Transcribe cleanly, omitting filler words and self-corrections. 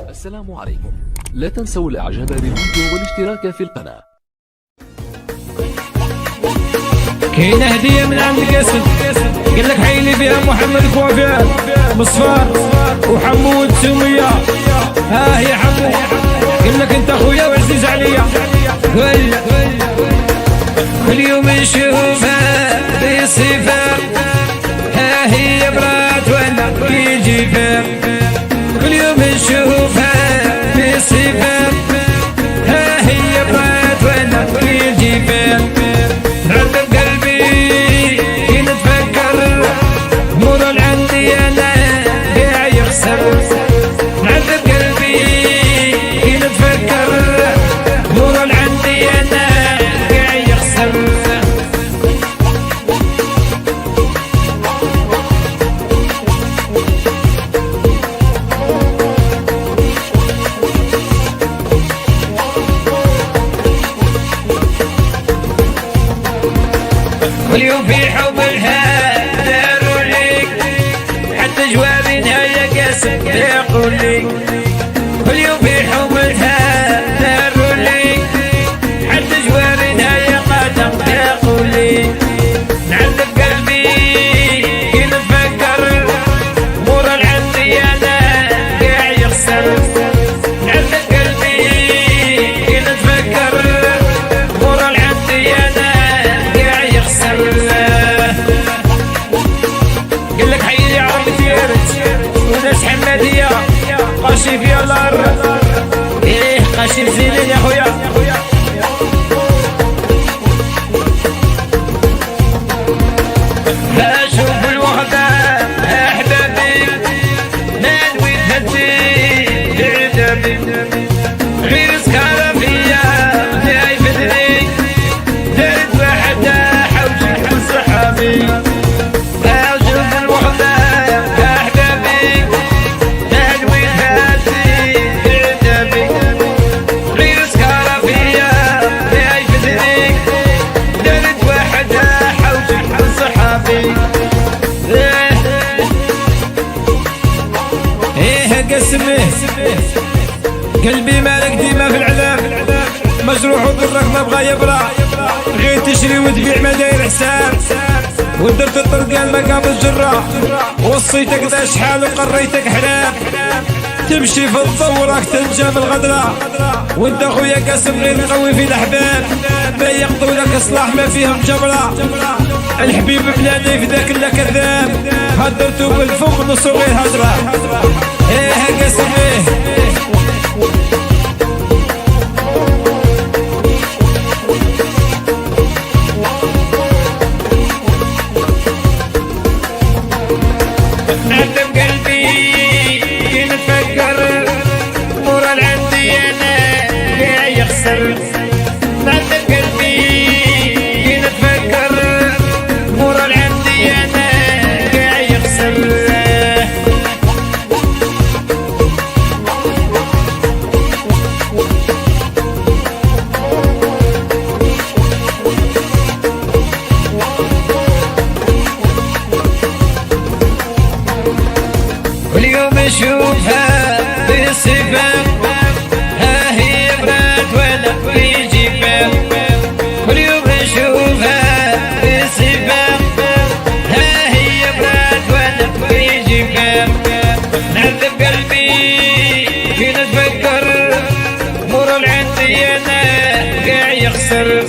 السلام عليكم. لا تنسوا الاعجاب بالفيديو والاشتراك في القناة. كاينه هديه من عند قاسم، قال لك حيلي فيها محمد كوافير مصفار وحمود سميه. ها هي حمود، قال لك انت اخويا وعزيز عليا. كل يوم نشوفها بصفه، ها هي برات وانا يجي فيها. كل يوم نشوفها بصفه، ها هي برات وانا يجي فيها. نعذب قلبي كي نتفكر مرة عندي انا قاع يخسر. نعذب قلبي كي نتفكر مرة عندي انا قاع يخسر. واليوم في حبها داروا ليك، حتى جوابي نهاية قاسم يقول لي. واليوم في حبها داروا ليك، حتى جوابي نهاية قدم يقول لي. نعذب قلبي كي نتفكر مرة عندي انا قاع يخسر. نعذب قلبي كي نتفكر مرة عندي انا قاع يخسر. قال لك حي يا عرب ديالك وناس حماديه قاشي في الارض. ايه قاشي زينين يا خويا. اشوف الوحده احبابي نادوي تهدي عذابي. غير سكاره فيا جاي بدري، دارت وحده حوجي من صحابي. اشوف الوحده احبابي نادوي تهدي عذابي. غير سكاره فيا جاي بدري، دارت وحده حوجي من صحابي. ايه قسمه قلبي مالك ديما في العذاب، مجروح وضرك ما بغا يبرى. غير تشري وتبيع ما داير حساب، ودرت الطرقان مقام الجرة. وصيتك ذا شحال وقريتك حلاب، تمشي في الضو وراك تنجى في الغدرة. وانت خويا قاسم غير قوي في الاحباب، ما يقضوا لك اصلاح ما فيهم جبرة. الحبيب بلادي في ذاك الا كذاب، هدرتو بالفم نصو غير هدرة. ايه قاسم ايه نعذب قلبي كي نتفكر مرة عندي انا قاع يخسر. نعذب قلبي كي نتفكر مرة عندي انا قاع يخسر. واليوم نشوفها بصفة، ها هي برات ولا يجي فيها. واليوم نشوفها بصفة، ها هي برات ولا يجي فيها. نعذب قلبي كي نتفكر مرة عندي انا قاع يخسر.